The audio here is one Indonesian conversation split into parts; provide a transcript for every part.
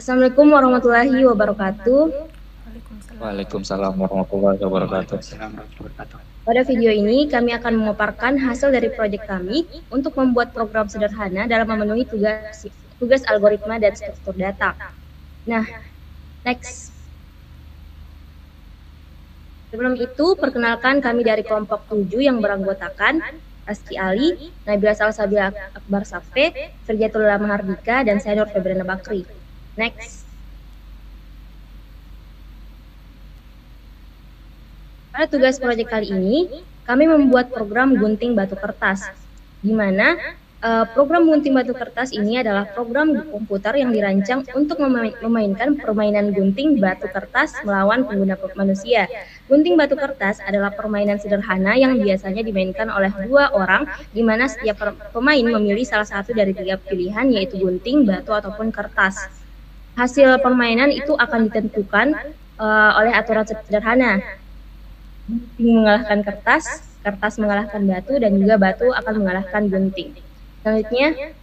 Assalamualaikum warahmatullahi wabarakatuh. Waalaikumsalam warahmatullahi wabarakatuh. Pada video ini, kami akan memaparkan hasil dari proyek kami untuk membuat program sederhana dalam memenuhi tugas algoritma dan struktur data. Nah, next. Sebelum itu, perkenalkan kami dari kelompok 7 yang beranggotakan Asti Ali, Nabila Salsabila Akbar Safe, Firjatul Mahardika, dan saya Nur Febriana Bakri. Next. Pada tugas proyek kali ini, kami membuat program gunting batu kertas, di mana program gunting batu kertas ini adalah program komputer yang dirancang untuk memainkan permainan gunting batu kertas melawan pengguna manusia. Gunting batu kertas adalah permainan sederhana yang biasanya dimainkan oleh 2 orang, di mana setiap pemain memilih salah satu dari 3 pilihan, yaitu gunting, batu, ataupun kertas. Hasil permainan itu akan ditentukan oleh aturan sederhana. Gunting mengalahkan kertas, kertas mengalahkan batu, dan juga batu akan mengalahkan gunting. Selanjutnya,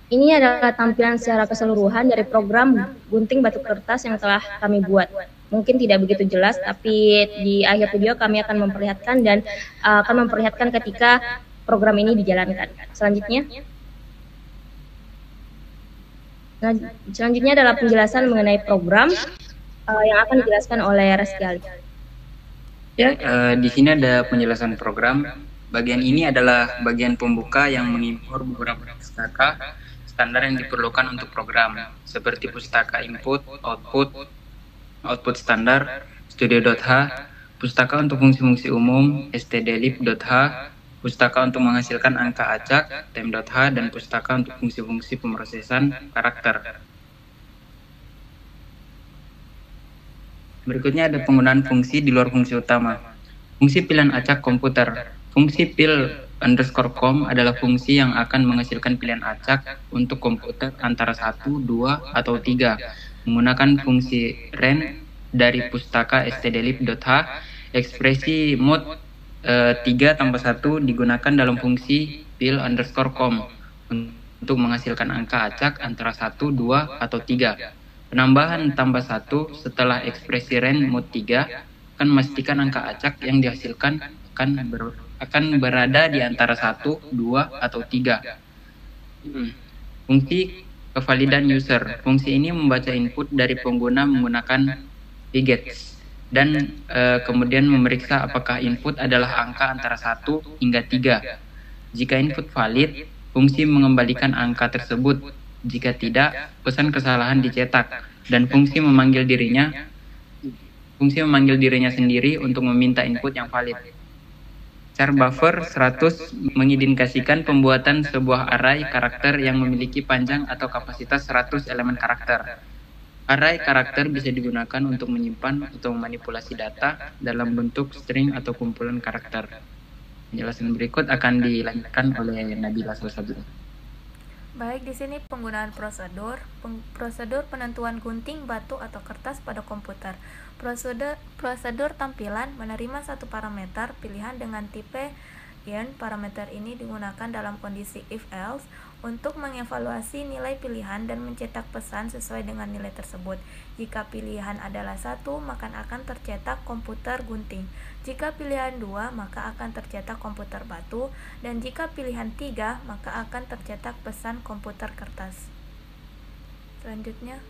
ini adalah tampilan secara keseluruhan dari program gunting batu kertas yang telah kami buat. Mungkin tidak begitu jelas, tapi di akhir video kami akan memperlihatkan dan akan memperlihatkan ketika program ini dijalankan. Selanjutnya adalah penjelasan mengenai program yang akan dijelaskan oleh Reski Ali. Ya, di sini ada penjelasan program. Bagian ini adalah bagian pembuka yang mengimpor beberapa pustaka standar yang diperlukan untuk program, seperti pustaka input, output standar, studio.h, pustaka untuk fungsi-fungsi umum, stdlib.h, pustaka untuk menghasilkan angka acak, tem.h, dan pustaka untuk fungsi-fungsi pemrosesan karakter. Berikutnya ada penggunaan fungsi di luar fungsi utama. Fungsi pilihan acak komputer. Fungsi pil_com adalah fungsi yang akan menghasilkan pilihan acak untuk komputer antara 1, 2, atau 3. Menggunakan fungsi ren dari pustaka stdlib.h, ekspresi mod 3 tambah 1 digunakan dalam fungsi pil_com untuk menghasilkan angka acak antara 1, 2, atau 3. Penambahan tambah 1 setelah ekspresi ren mod 3 akan memastikan angka acak yang dihasilkan akan berada di antara 1, 2, atau 3. Fungsi kevalidan user. Fungsi ini membaca input dari pengguna menggunakan widgets dan kemudian memeriksa apakah input adalah angka antara 1 hingga 3. Jika input valid, fungsi mengembalikan angka tersebut. Jika tidak, pesan kesalahan dicetak dan fungsi memanggil dirinya sendiri untuk meminta input yang valid. Char buffer 100 mengindikasikan pembuatan sebuah array karakter yang memiliki panjang atau kapasitas 100 elemen karakter. Array karakter bisa digunakan untuk menyimpan atau memanipulasi data dalam bentuk string atau kumpulan karakter. Penjelasan berikut akan dilanjutkan oleh Nabila Salsabila. Baik, di sini penggunaan prosedur penentuan gunting, batu, atau kertas pada komputer. Prosedur tampilan menerima satu parameter pilihan dengan tipe int. Parameter ini digunakan dalam kondisi if-else untuk mengevaluasi nilai pilihan dan mencetak pesan sesuai dengan nilai tersebut. Jika pilihan adalah 1, maka akan tercetak komputer gunting. Jika pilihan 2, maka akan tercetak komputer batu, dan jika pilihan 3, maka akan tercetak pesan komputer kertas. Selanjutnya,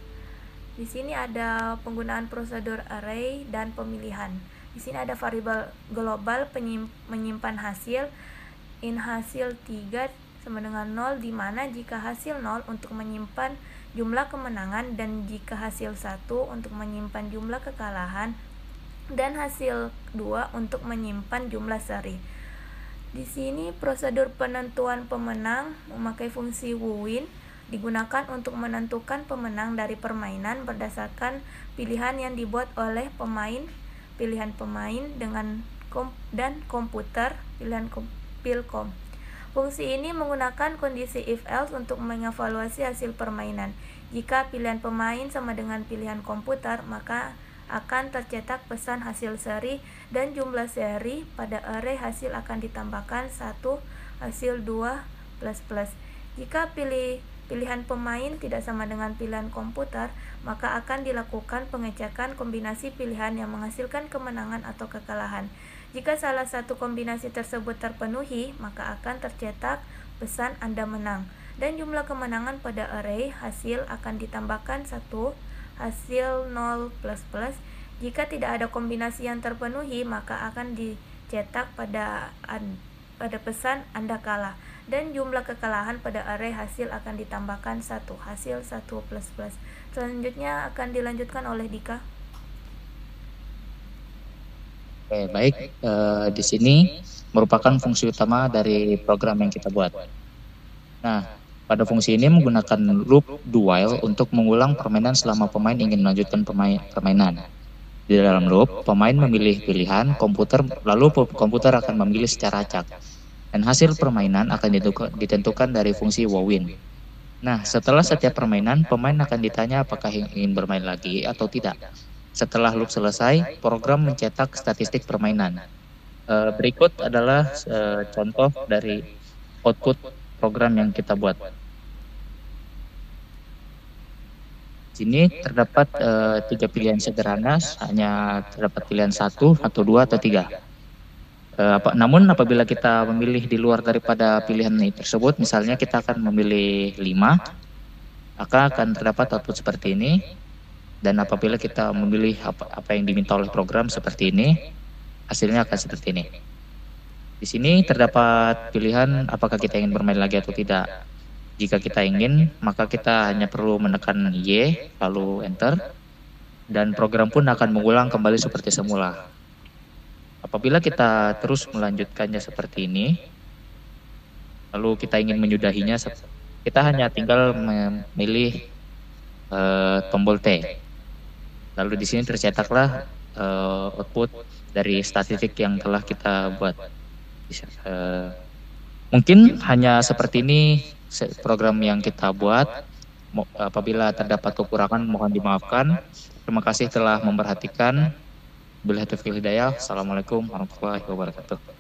di sini ada penggunaan prosedur array dan pemilihan. Di sini ada variabel global menyimpan hasil, in hasil 3 sama dengan 0, di mana jika hasil 0 untuk menyimpan jumlah kemenangan dan jika hasil 1 untuk menyimpan jumlah kekalahan, dan hasil 2 untuk menyimpan jumlah seri. Di sini prosedur penentuan pemenang memakai fungsi win digunakan untuk menentukan pemenang dari permainan berdasarkan pilihan yang dibuat oleh pilihan pemain dan komputer pilihan pilcom. Fungsi ini menggunakan kondisi if-else untuk mengevaluasi hasil permainan. Jika pilihan pemain sama dengan pilihan komputer, maka akan tercetak pesan hasil seri dan jumlah seri pada array hasil akan ditambahkan 1 hasil 2 plus plus. Jika pilihan pemain tidak sama dengan pilihan komputer, maka akan dilakukan pengecekan kombinasi pilihan yang menghasilkan kemenangan atau kekalahan. Jika salah satu kombinasi tersebut terpenuhi, maka akan tercetak pesan Anda menang. Dan jumlah kemenangan pada array hasil akan ditambahkan 1, hasil 0++. Jika tidak ada kombinasi yang terpenuhi, maka akan dicetak pada pesan Anda kalah. Dan jumlah kekalahan pada array hasil akan ditambahkan 1, hasil 1++. Selanjutnya akan dilanjutkan oleh Dika. Oke, baik. Di sini merupakan fungsi utama dari program yang kita buat. Nah, pada fungsi ini menggunakan loop do while untuk mengulang permainan selama pemain ingin melanjutkan permainan. Di dalam loop, pemain memilih pilihan, lalu komputer akan memilih secara acak. Dan hasil permainan akan ditentukan dari fungsi wowin. Nah, setelah setiap permainan, pemain akan ditanya apakah ingin bermain lagi atau tidak. Setelah loop selesai, program mencetak statistik permainan. Berikut adalah contoh dari output program yang kita buat. Di sini terdapat 3 pilihan sederhana, hanya terdapat pilihan 1 atau 2 atau 3. Namun apabila kita memilih di luar daripada pilihan tersebut, misalnya kita akan memilih 5, maka akan terdapat output seperti ini. Dan apabila kita memilih apa yang diminta oleh program seperti ini, hasilnya akan seperti ini. Di sini terdapat pilihan apakah kita ingin bermain lagi atau tidak. Jika kita ingin, maka kita hanya perlu menekan Y, lalu Enter, dan program pun akan mengulang kembali seperti semula. Apabila kita terus melanjutkannya seperti ini, lalu kita ingin menyudahinya, kita hanya tinggal memilih tombol T. Lalu di sini tercetaklah output dari statistik yang telah kita buat. Mungkin hanya seperti ini program yang kita buat. Apabila terdapat kekurangan mohon dimaafkan. Terima kasih telah memperhatikan. Billahi taufiq wal hidayah. Assalamualaikum warahmatullahi wabarakatuh.